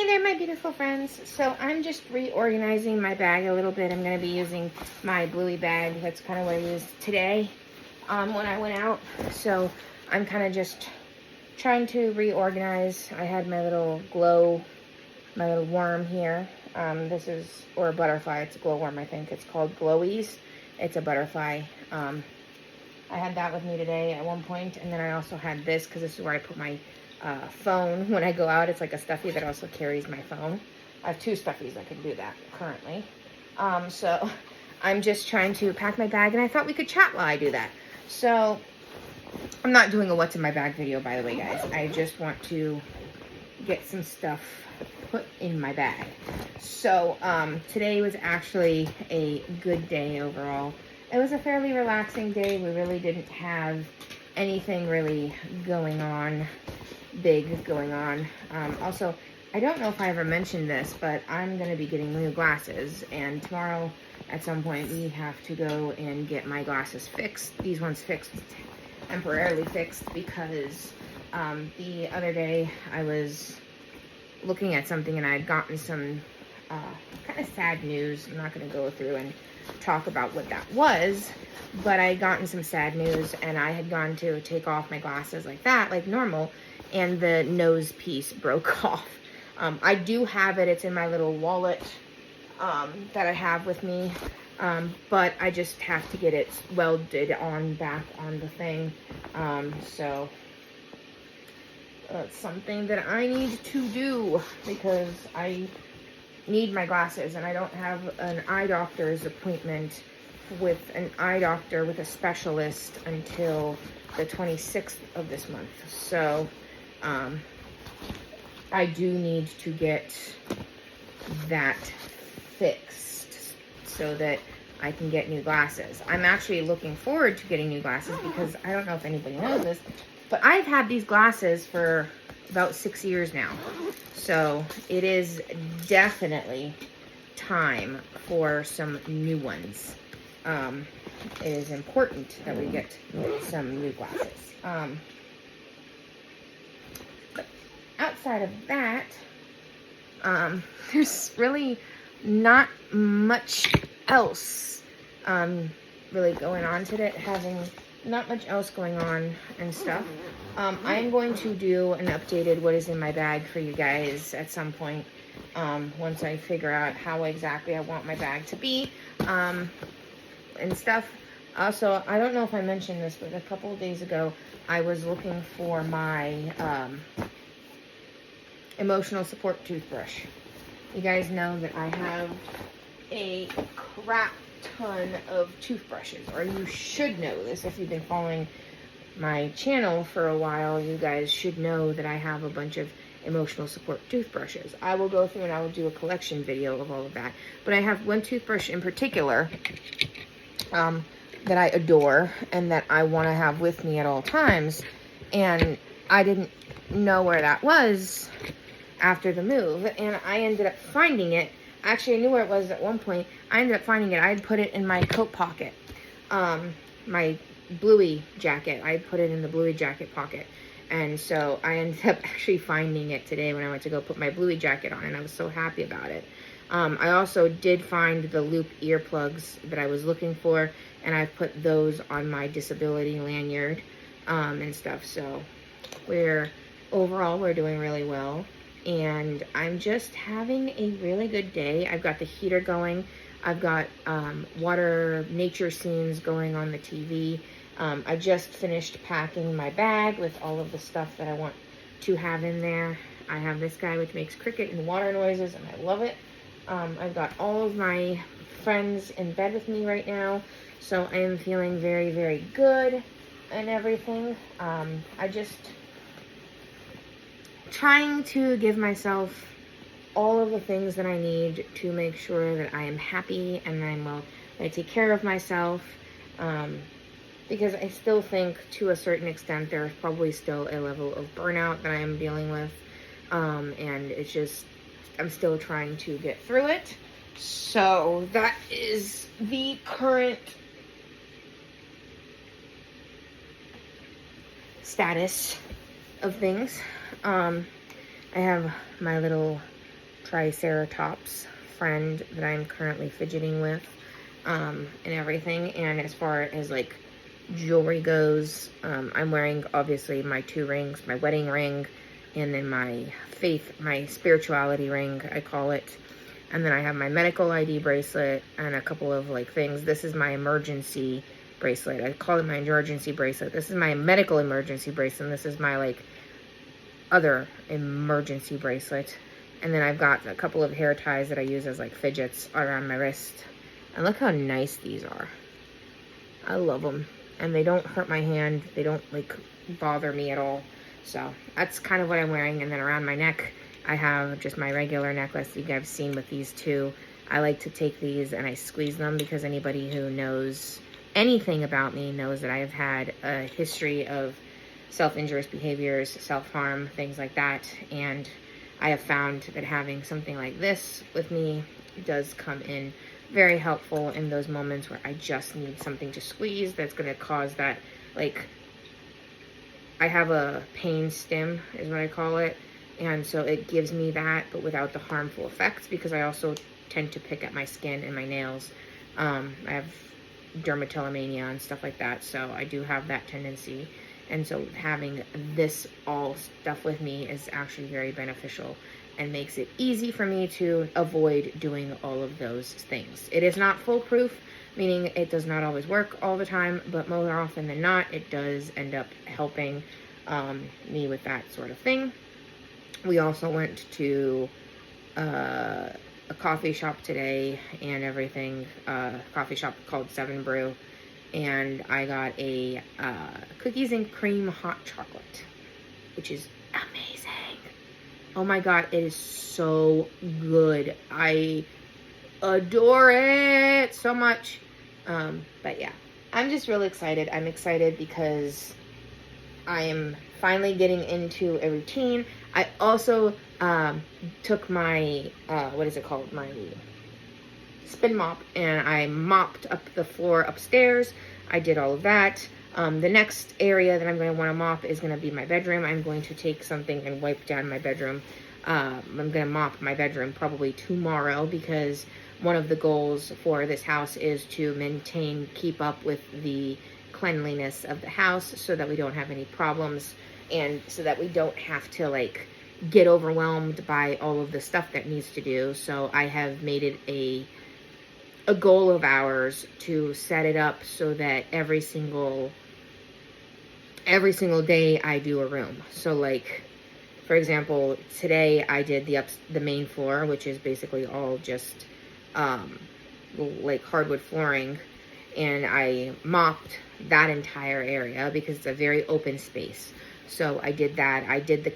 Hey there, my beautiful friends. So I'm just reorganizing my bag a little bit. I'm going to be using my Bluey bag. That's kind of what I used today when I went out. So I'm kind of just trying to reorganize. I had my little my little worm here. This is, or a butterfly. It's a glowworm, I think. It's called Glowies. It's a butterfly. I had that with me today at one point, and then I also had this because this is where I put my phone when I go out. It's like a stuffy that also carries my phone. I have two stuffies that can do that currently. So I'm just trying to pack my bag, and I thought we could chat while I do that. So I'm not doing a what's in my bag video, by the way, guys. I just want to get some stuff put in my bag. So today was actually a good day overall. It was a fairly relaxing day. We really didn't have anything really big going on. Also, I don't know if I ever mentioned this, but I'm going to be getting new glasses, and tomorrow at some point we have to go and get my glasses fixed. These ones fixed, temporarily fixed, because the other day I was looking at something and I had gotten some kind of sad news. I'm not going to go through and talk about what that was, but I had gotten some sad news, and I had gone to take off my glasses like that, like normal, and the nose piece broke off. I do have it. It's in my little wallet that I have with me, but I just have to get it welded back on the thing. So it's something that I need to do because I need my glasses, and I don't have an eye doctor's appointment with an eye doctor with a specialist until the 26th of this month. So I do need to get that fixed so that I can get new glasses. I'm actually looking forward to getting new glasses because I don't know if anybody knows this, but I've had these glasses for about 6 years now. So it is definitely time for some new ones. It is important that we get some new glasses. But outside of that, there's really not much else really going on today. Not much else going on and stuff. I am going to do an updated what is in my bag for you guys at some point once I figure out how exactly I want my bag to be and stuff. Also, I don't know if I mentioned this, but a couple of days ago I was looking for my emotional support toothbrush. You guys know that I have a crap ton of toothbrushes, or you should know this if you've been following my channel for a while. You guys should know that I have a bunch of emotional support toothbrushes. I will go through and I will do a collection video of all of that, but I have one toothbrush in particular that I adore and that I want to have with me at all times, and I didn't know where that was after the move, and I ended up finding it. Actually, I knew where it was at one point. I ended up finding it. I had put it in my coat pocket. My Bluey jacket. I put it in the Bluey jacket pocket. And so I ended up actually finding it today when I went to go put my Bluey jacket on, and I was so happy about it. I also did find the loop earplugs that I was looking for, and I've put those on my disability lanyard and stuff. So overall, we're doing really well. And I'm just having a really good day. I've got the heater going. I've got nature scenes going on the TV. I just finished packing my bag with all of the stuff that I want to have in there. I have this guy which makes cricket and water noises, and I love it. I've got all of my friends in bed with me right now, so I am feeling very, very good and everything. I just trying to give myself all of the things that I need to make sure that I am happy and I take care of myself, because I still think to a certain extent there's probably still a level of burnout that I am dealing with, and it's just I'm still trying to get through it. So that is the current status of things. I have my little triceratops friend that I'm currently fidgeting with, and everything. And as far as like jewelry goes, I'm wearing obviously my 2 rings, my wedding ring, and then my my spirituality ring, I call it. And then I have my medical ID bracelet and a couple of like things. This is my emergency bracelet. I call it my emergency bracelet. This is my medical emergency bracelet. And this is my like other emergency bracelet. And then I've got a couple of hair ties that I use as like fidgets around my wrist. And look how nice these are. I love them. And they don't hurt my hand. They don't like bother me at all. So that's kind of what I'm wearing. And then around my neck, I have just my regular necklace you guys have seen with these 2. I like to take these and I squeeze them because anybody who knows anything about me knows that I have had a history of self-injurious behaviors, self-harm, things like that. And I have found that having something like this with me does come in very helpful in those moments where I just need something to squeeze that's going to cause that, like, I have a pain stim is what I call it. And so it gives me that, but without the harmful effects, because I also tend to pick at my skin and my nails. I have dermatillomania and stuff like that, so I do have that tendency. And so having this all stuff with me is actually very beneficial and makes it easy for me to avoid doing all of those things. It is not foolproof, meaning it does not always work all the time, but more often than not, it does end up helping me with that sort of thing. We also went to a coffee shop today and everything, a coffee shop called 7 Brew, and I got a cookies and cream hot chocolate, which is amazing. Oh my god, it is so good. I adore it so much. But yeah, I'm just really excited. I'm excited because I am finally getting into a routine. I also took my, what is it called? My spin mop, and I mopped up the floor upstairs. I did all of that. The next area that I'm going to want to mop is going to be my bedroom. I'm going to take something and wipe down my bedroom. I'm going to mop my bedroom probably tomorrow, because one of the goals for this house is to keep up with the cleanliness of the house so that we don't have any problems, and so that we don't have to like get overwhelmed by all of the stuff that needs to do. So I have made it a goal of ours to set it up so that every single day I do a room. So like, for example, today I did the main floor, which is basically all just like hardwood flooring, and I mopped that entire area because it's a very open space. So I did that. I did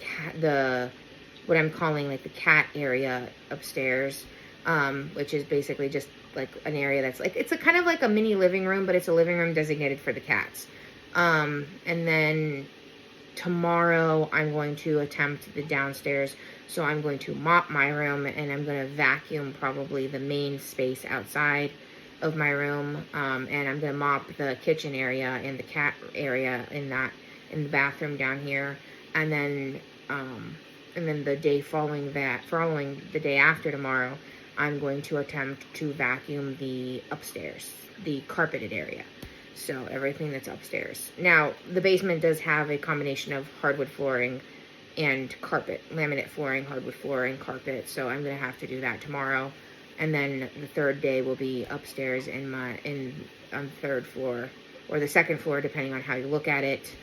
what I'm calling like the cat area upstairs, which is basically just like an area that's like, it's a kind of like a mini living room, but it's a living room designated for the cats. And then tomorrow I'm going to attempt the downstairs. So I'm going to mop my room, and I'm going to vacuum probably the main space outside of my room. And I'm going to mop the kitchen area and the cat area in the bathroom down here. And then the day following the day after tomorrow, I'm going to attempt to vacuum the upstairs, the carpeted area. So everything that's upstairs. Now, the basement does have a combination of hardwood flooring and carpet, laminate flooring, hardwood flooring, carpet. So I'm going to have to do that tomorrow. And then the third day will be upstairs on the third floor, or the second floor, depending on how you look at it.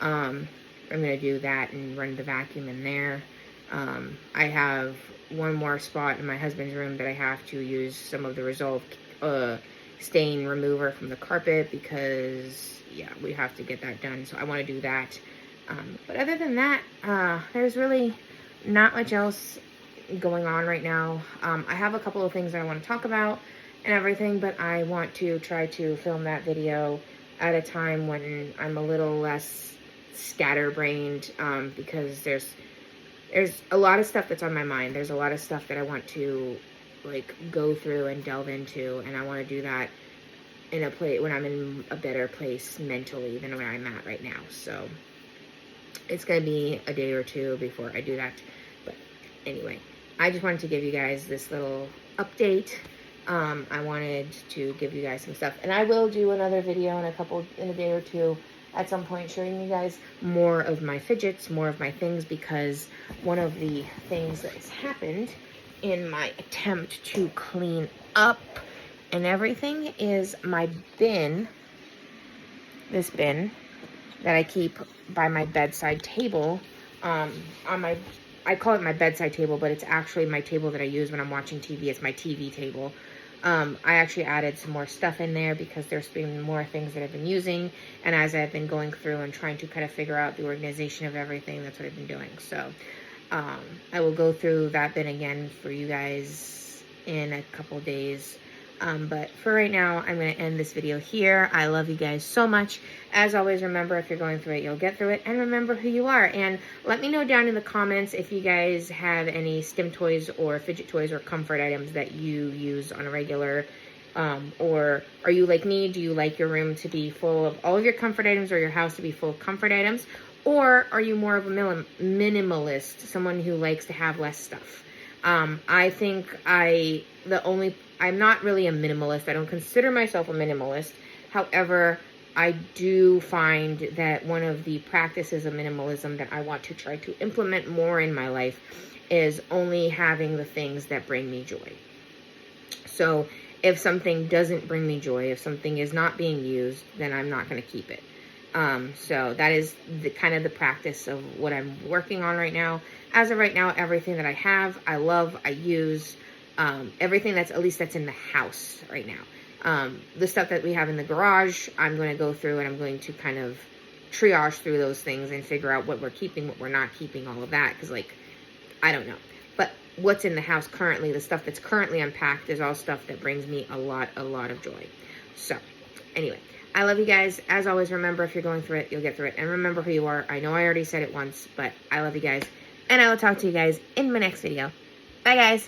I'm going to do that and run the vacuum in there. I have one more spot in my husband's room that I have to use some of the Resolve stain remover from the carpet, because yeah, we have to get that done. So I want to do that. But other than that, there's really not much else going on right now. I have a couple of things that I want to talk about and everything, but I want to try to film that video at a time when I'm a little less scatterbrained, because there's a lot of stuff that's on my mind. There's a lot of stuff that I want to like go through and delve into, and I want to do that in a place when I'm in a better place mentally than where I'm at right now. So it's gonna be a day or two before I do that. But anyway, I just wanted to give you guys this little update. I wanted to give you guys some stuff, and I will do another video in a day or two at some point showing you guys more of my fidgets, more of my things, because one of the things that has happened in my attempt to clean up and everything is my bin, this bin that I keep by my bedside table, I call it my bedside table, but it's actually my table that I use when I'm watching TV. It's my TV table. I actually added some more stuff in there because there's been more things that I've been using, and as I've been going through and trying to kind of figure out the organization of everything, that's what I've been doing. So I will go through that bin again for you guys in a couple days. But for right now, I'm going to end this video here. I love you guys so much. As always, remember, if you're going through it, you'll get through it. And remember who you are. And let me know down in the comments if you guys have any stim toys or fidget toys or comfort items that you use on a regular. Or are you like me? Do you like your room to be full of all of your comfort items, or your house to be full of comfort items? Or are you more of a minimalist, someone who likes to have less stuff? I think I'm not really a minimalist. I don't consider myself a minimalist. However, I do find that one of the practices of minimalism that I want to try to implement more in my life is only having the things that bring me joy. So if something doesn't bring me joy, if something is not being used, then I'm not going to keep it. So that is the kind of the practice of what I'm working on right now. As of right now, everything that I have, I love, I use, everything that's in the house right now. The stuff that we have in the garage, I'm going to go through and I'm going to kind of triage through those things and figure out what we're keeping, what we're not keeping, all of that. Because, like, I don't know. But what's in the house currently, the stuff that's currently unpacked, is all stuff that brings me a lot of joy. So, anyway. I love you guys. As always, remember, if you're going through it, you'll get through it. And remember who you are. I know I already said it once, but I love you guys. And I will talk to you guys in my next video. Bye, guys.